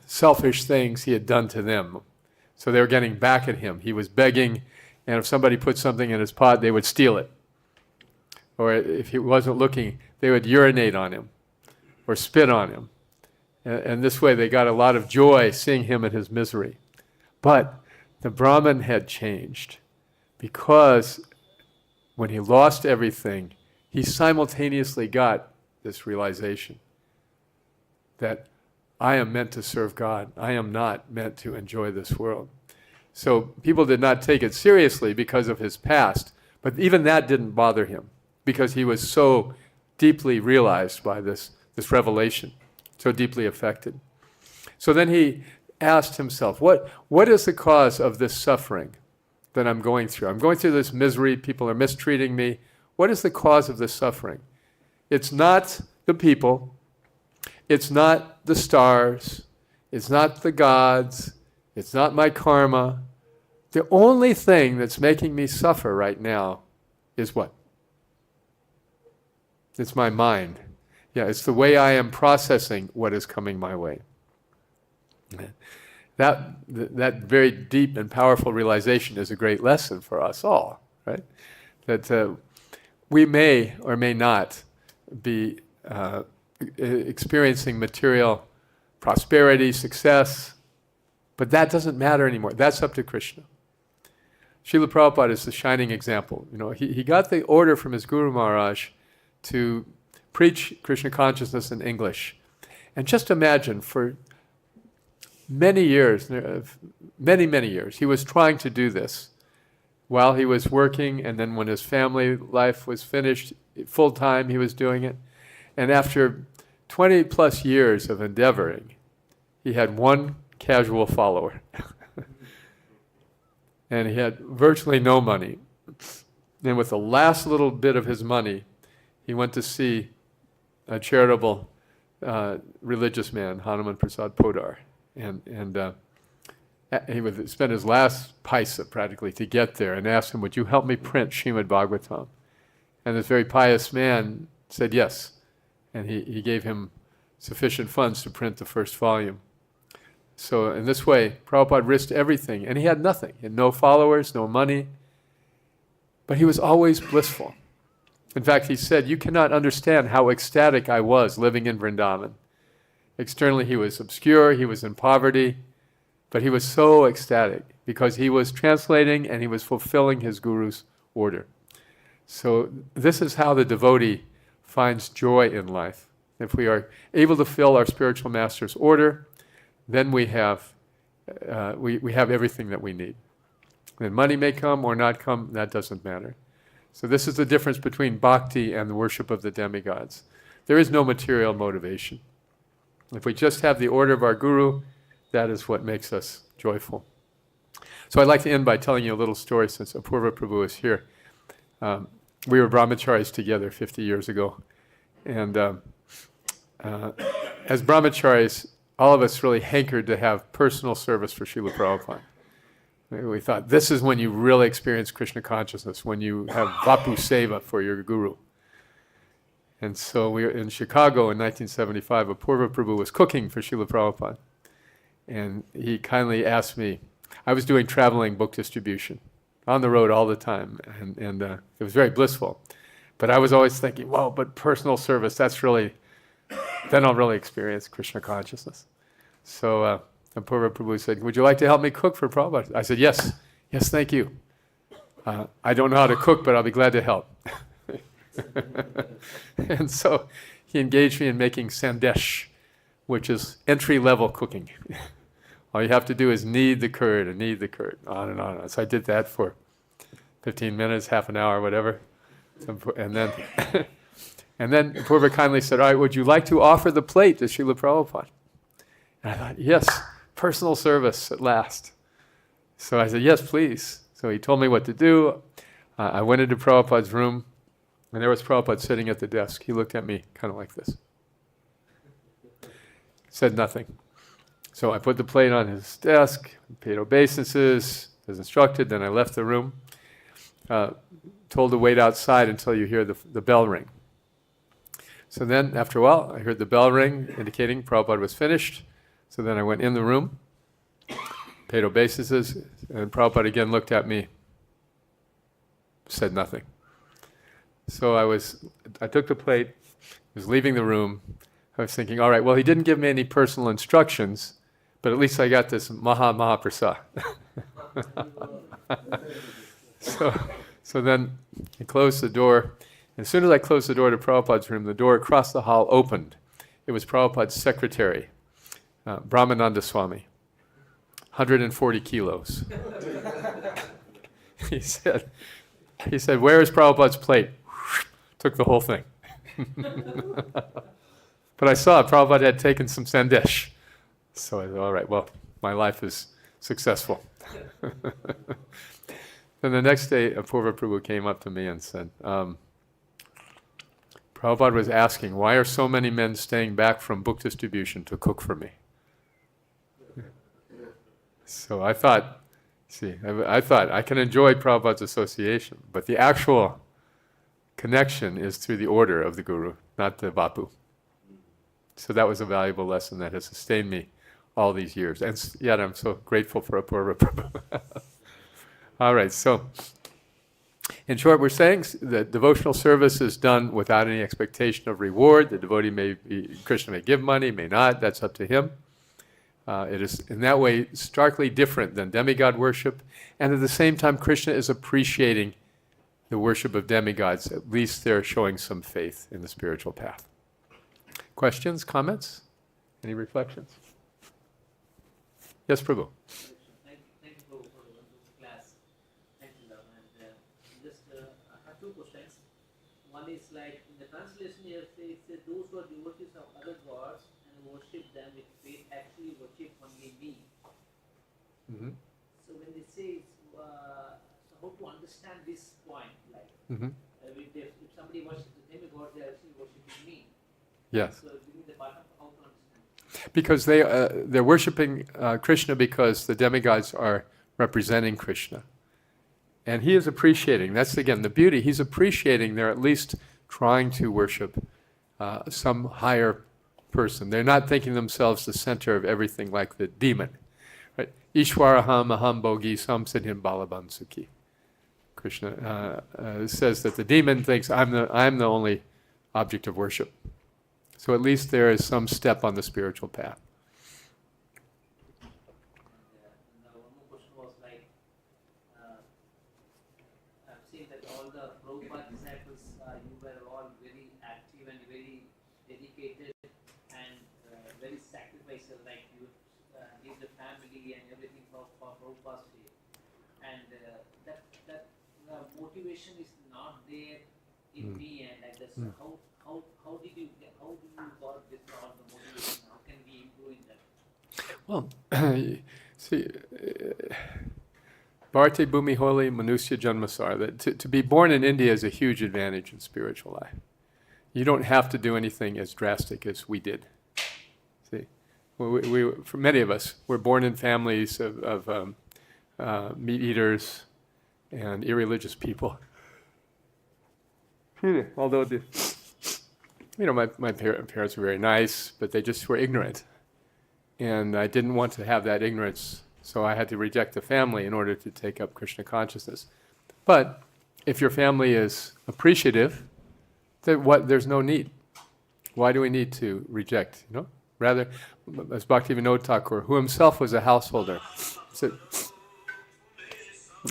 selfish things he had done to them. So they were getting back at him. He was begging, and if somebody put something in his pot, they would steal it. Or if he wasn't looking, they would urinate on him or spit on him. And this way they got a lot of joy seeing him in his misery. But the Brahmin had changed, because when he lost everything, he simultaneously got this realization that I am meant to serve God. I am not meant to enjoy this world. So people did not take it seriously because of his past, but even that didn't bother him, because he was so deeply realized by this revelation, so deeply affected. So then he asked himself, what is the cause of this suffering that I'm going through? I'm going through this misery, people are mistreating me. What is the cause of this suffering? It's not the people, it's not the stars, it's not the gods, it's not my karma. The only thing that's making me suffer right now is what? It's my mind. Yeah, it's the way I am processing what is coming my way. That very deep and powerful realization is a great lesson for us all, right? That we may or may not be experiencing material prosperity, success, but that doesn't matter anymore. That's up to Kṛṣṇa. Srila Prabhupada is the shining example. He got the order from his Guru Maharaj to preach Krishna consciousness in English. And just imagine, for many years, many years, he was trying to do this while he was working, and then when his family life was finished, full-time he was doing it. And after 20 plus years of endeavoring, he had one casual follower. And he had virtually no money. And with the last little bit of his money, he went to see a charitable religious man, Hanuman Prasad Podar. And he would spend his last paisa practically to get there, and ask him, would you help me print Śrīmad Bhagavatam? And this very pious man said yes. And he gave him sufficient funds to print the first volume. So in this way, Prabhupada risked everything, and he had nothing. He had no followers, no money, but he was always blissful. In fact, he said, you cannot understand how ecstatic I was living in Vrindavan. Externally, he was obscure, he was in poverty, But he was so ecstatic because he was translating and he was fulfilling his guru's order. So this is how the devotee finds joy in life. If we are able to fill our spiritual master's order, then we have everything that we need. And money may come or not come, that doesn't matter. So this is the difference between bhakti and the worship of the demigods. There is no material motivation. If we just have the order of our guru, that is what makes us joyful. So I'd like to end by telling you a little story since Apurva Prabhu is here. We were brahmacharis together 50 years ago. And as brahmacharis, all of us really hankered to have personal service for Srila Prabhupada. We thought, this is when you really experience Krishna consciousness, when you have Vapu Seva for your guru. And so we were in Chicago in 1975. Apurva Prabhu was cooking for Srila Prabhupada. And he kindly asked me, I was doing traveling book distribution, on the road all the time, and it was very blissful. But I was always thinking, well, but personal service, that's really, then I'll really experience Krishna consciousness. So Apurva Prabhu said, would you like to help me cook for Prabhupada? I said, yes, thank you. I don't know how to cook, but I'll be glad to help. And so he engaged me in making sandesh, which is entry-level cooking. All you have to do is knead the curd, on and on. So I did that for 15 minutes, half an hour, whatever. And then Purva kindly said, all right, would you like to offer the plate to Srila Prabhupada? And I thought, yes, personal service at last. So I said, yes, please. So he told me what to do. I went into Prabhupada's room, and there was Prabhupada sitting at the desk. He looked at me kind of like this. Said nothing. So I put the plate on his desk, paid obeisances as instructed, then I left the room, told to wait outside until you hear the bell ring. So then, after a while, I heard the bell ring indicating Prabhupada was finished. So then I went in the room, paid obeisances, and Prabhupada again looked at me, said nothing. So I took the plate, was leaving the room. I was thinking, all right, well, he didn't give me any personal instructions, but at least I got this Mahaprasad. So then I closed the door. As soon as I closed the door to Prabhupada's room, the door across the hall opened. It was Prabhupada's secretary, Brahmananda Swami, 140 kilos. He said, where is Prabhupada's plate? Took the whole thing. But I saw Prabhupada had taken some sandesh. So I thought, all right, well, my life is successful. Then the next day, Apurva Prabhu came up to me and said, Prabhupada was asking, why are so many men staying back from book distribution to cook for me? So I thought I can enjoy Prabhupada's association, but the actual connection is through the order of the Guru, not the Vapu. So that was a valuable lesson that has sustained me all these years. And yet I'm so grateful for Apurva Prabhu. All right, so in short, we're saying that devotional service is done without any expectation of reward. The devotee Kṛṣṇa may give money, may not, that's up to him. It is in that way starkly different than demigod worship, and at the same time Kṛṣṇa is appreciating the worship of demigods. At least they're showing some faith in the spiritual path. Questions, comments? Any reflections? Yes, Prabhu. Thank you for the wonderful class. Thank you, Lord. And I have two questions. One is like in the translation here it says those who are devotees of other gods and worship them with faith actually worship only me. Mm-hmm. So when they say so how to understand this point, like if somebody worships the demigod, they are actually worshiping me. Yes. So giving the part of how to understand. Because they're worshiping Kṛṣṇa because the demigods are representing Kṛṣṇa. And he is appreciating, that's again the beauty, he's appreciating they're at least trying to worship some higher person. They're not thinking themselves the center of everything like the demon. Right? Ishwaraham aham bhogi samsiddhim balabam sukhi. Kṛṣṇa says that the demon thinks I'm the only object of worship. So at least there is some step on the spiritual path. disciples, you were all very active and very dedicated and very sacrificial, like you leave the family and everything for Prabhupada's sake. And that motivation is not there in me, and like this, how did you got this all the motivation? How can we improve in that? Well, see, Bharte Bhumi Holi Manusya Janmasar, that to be born in India is a huge advantage in spiritual life. You don't have to do anything as drastic as we did. See, for many of us, we're born in families of meat eaters and irreligious people. Although my parents were very nice, but they just were ignorant. And I didn't want to have that ignorance, so I had to reject the family in order to take up Kṛṣna consciousness. But if your family is appreciative, then there's no need. Why do we need to reject? Rather, as Bhaktivinoda Thakur, who himself was a householder, said,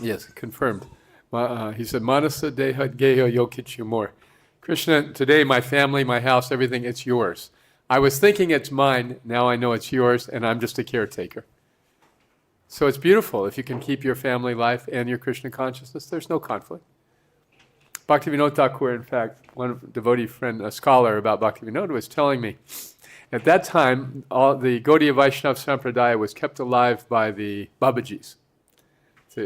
yes, confirmed. He said, Manasa deha geha yokichu more. Kṛṣna, today my family, my house, everything, it's yours. I was thinking it's mine, now I know it's yours, and I'm just a caretaker. So it's beautiful if you can keep your family life and your Kṛṣna consciousness. There's no conflict. Bhaktivinoda Thakur, in fact, one devotee friend, a scholar about Bhaktivinoda, was telling me, at that time, all the Gaudiya Vaishnava Sampradaya was kept alive by the Babajis.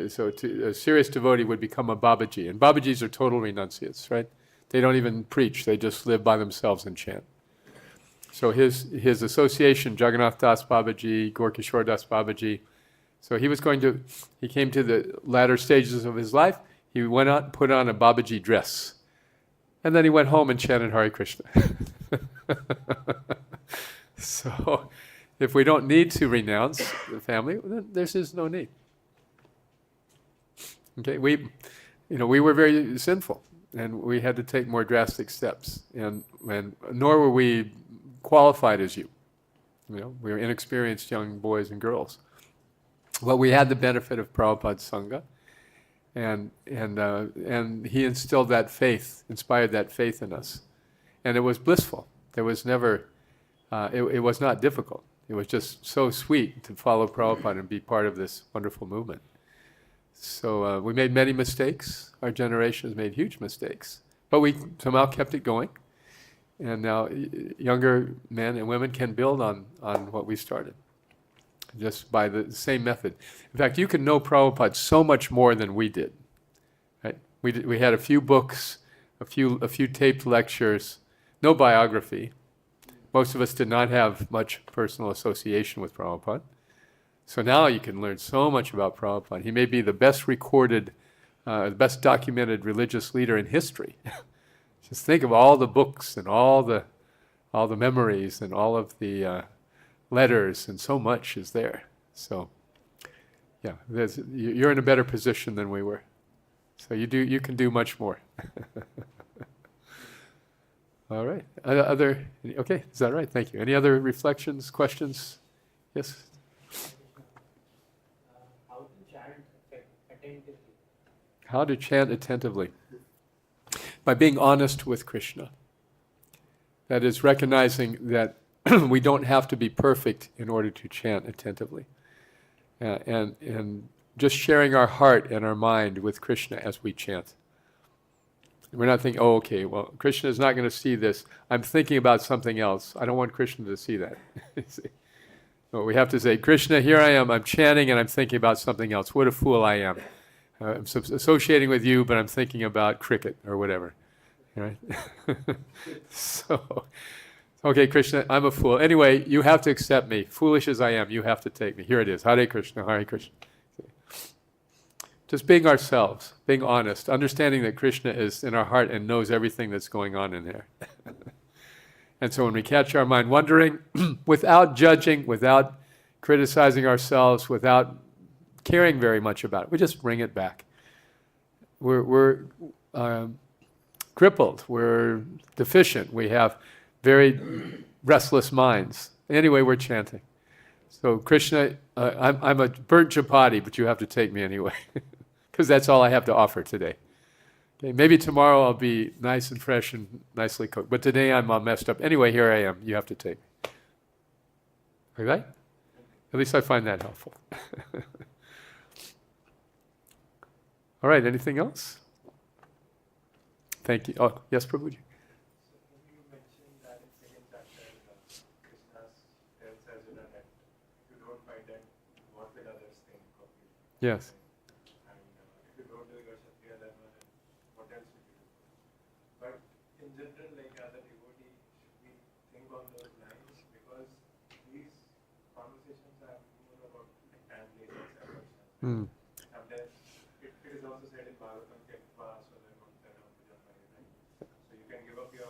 So a serious devotee would become a Babaji, and Babajis are total renunciates, right? They don't even preach, they just live by themselves and chant. So his association, Jagannath Das Babaji, Gorkishore Das Babaji, so he came to the latter stages of his life, he went out, put on a Babaji dress, and then he went home and chanted Hare Krishna. So if we don't need to renounce the family, then there's just no need. Okay, we were very sinful, and we had to take more drastic steps, and nor were we qualified as you. We were inexperienced young boys and girls. Well, we had the benefit of Prabhupada's Sangha, and he instilled that faith, inspired that faith in us, and it was blissful. There was never, it was not difficult. It was just so sweet to follow Prabhupada and be part of this wonderful movement. So we made many mistakes. Our generation has made huge mistakes, but we somehow kept it going. And now younger men and women can build on what we started, just by the same method. In fact, you can know Prabhupada so much more than we did. Right? We had a few books, a few taped lectures, no biography. Most of us did not have much personal association with Prabhupada. So now you can learn so much about Prabhupada. He may be the best recorded, best documented religious leader in history. Just think of all the books and all the memories and all of the letters, and so much is there. So, yeah, you're in a better position than we were. So you can do much more. All right. Okay, is that right? Thank you. Any other reflections, questions? Yes. How to chant attentively? How to chant attentively? By being honest with Kṛṣna. That is, recognizing that we don't have to be perfect in order to chant attentively. And just sharing our heart and our mind with Kṛṣna as we chant. We're not thinking, oh, okay, well, Kṛṣna is not going to see this. I'm thinking about something else. I don't want Kṛṣna to see that. No, we have to say, Kṛṣna, here I am. I'm chanting and I'm thinking about something else. What a fool I am. I'm associating with you, but I'm thinking about cricket or whatever. Right? So, okay, Kṛṣna, I'm a fool. Anyway, you have to accept me. Foolish as I am, you have to take me. Here it is. Hare Krishna, Hare Krishna. Just being ourselves, being honest, understanding that Kṛṣna is in our heart and knows everything that's going on in there. And so when we catch our mind wandering, without judging, without criticizing ourselves, without caring very much about it, we just bring it back. We're crippled, we're deficient, we have very restless minds. Anyway, we're chanting. So Kṛṣna, I'm a burnt chapati, but you have to take me anyway. Because that's all I have to offer today. Okay, maybe tomorrow I'll be nice and fresh and nicely cooked, but today I'm all messed up. Anyway, here I am. You have to take me. Okay? At least I find that helpful. All right, anything else? Thank you. Oh, yes, Prabhu. You mentioned that in second chapter, Krishna tells Arjuna that if you don't fight, then what will others think of you? Yes. And if you don't do your śraddhayā dharma, then what else will you do? But in general, like as a devotee, should we think on those lines? Because these conversations are more about like time laziness and efforts. Mm. Sometimes it is also said in Bhagavatam, kaunteya, right? So you can give up your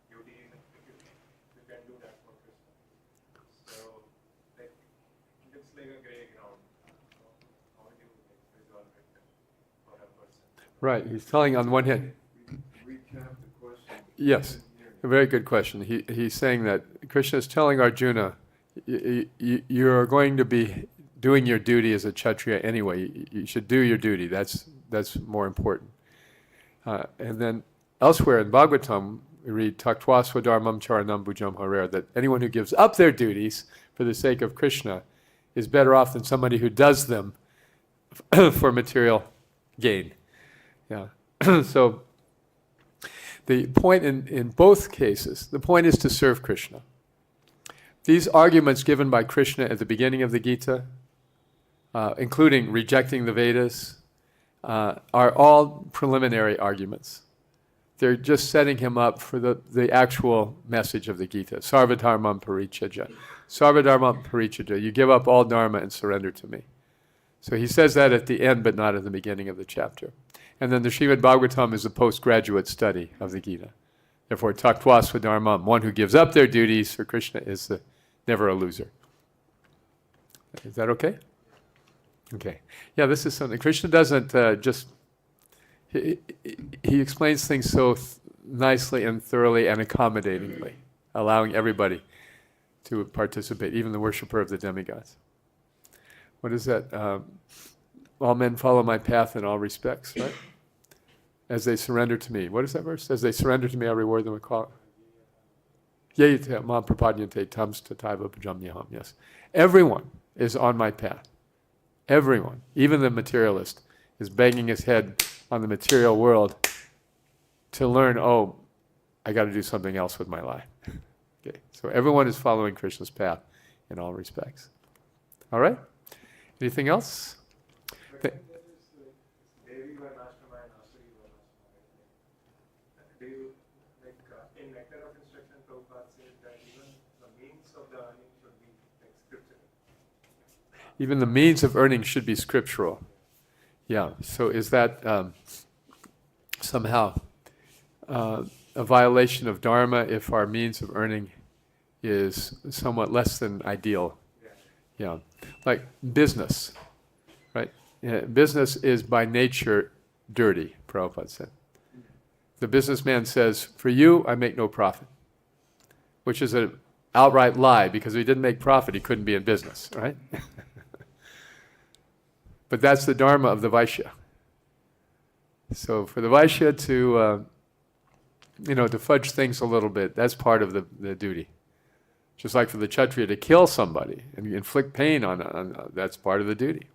duties if you can do that for Kṛṣṇa. So like it looks like a grey ground. So how do you resolve it for a person? Right, he's telling on one hand. Recap the question. Yes, a very good question. He's saying that Krishna is telling Arjuna, you're going to be doing your duty as a Kshatriya anyway. You should do your duty. That's more important. And then elsewhere in Bhagavatam, we read, Taktva swadharmam charanam bhujam harer, that anyone who gives up their duties for the sake of Krishna is better off than somebody who does them for material gain. Yeah. So the point in both cases, the point is to serve Krishna. These arguments given by Krishna at the beginning of the Gita, including rejecting the Vedas, are all preliminary arguments. They're just setting him up for the actual message of the Gita. Sarvadharmam parichaja. Sarvadharmam parichaja. You give up all dharma and surrender to me. So he says that at the end, but not at the beginning of the chapter. And then the Srimad Bhagavatam is a postgraduate study of the Gita. Therefore, taktva swadharmam, one who gives up their duties for Krishna is never a loser. Is that okay? Okay. Yeah, this is something. Krishna doesn't just... He explains things so nicely and thoroughly and accommodatingly, allowing everybody to participate, even the worshiper of the demigods. What is that? All men follow my path in all respects, right? As they surrender to me. What is that verse? As they surrender to me, I reward them with call. Yajante mam prapadyante tams tataiva bhajamyaham. Yes. Everyone is on my path. Everyone, even the materialist, is banging his head on the material world to learn, oh, I got to do something else with my life. Okay. So everyone is following Krishna's path in all respects. All right? Anything else? But then there is Devi Varnashrama and Asuri Varnashrama. Do you, in Nectar of Instruction, Prabhupada says that even the means of the earning should be scriptural. Even the means of earning should be scriptural. Yeah, so is that somehow a violation of Dharma if our means of earning is somewhat less than ideal? Yeah, like business, right? Yeah, business is by nature dirty, Prabhupada said. The businessman says, for you, I make no profit, which is an outright lie, because if he didn't make profit, he couldn't be in business, right? But that's the dharma of the Vaishya. So for the Vaishya to fudge things a little bit, that's part of the duty. Just like for the Kshatriya to kill somebody and inflict pain on that's part of the duty.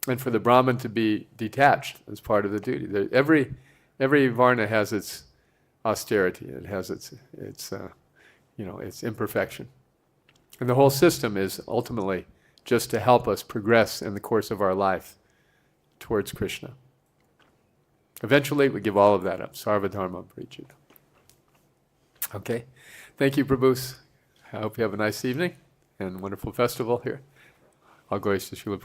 And for the Brahmin to be detached, that's part of the duty. Every Varna has its austerity. It has its imperfection. And the whole system is ultimately just to help us progress in the course of our life towards Krishna. Eventually, we give all of that up. Sarvadharma parichaja. Okay. Thank you, Prabhu. I hope you have a nice evening and wonderful festival here. All glories to Srila Prabhupada.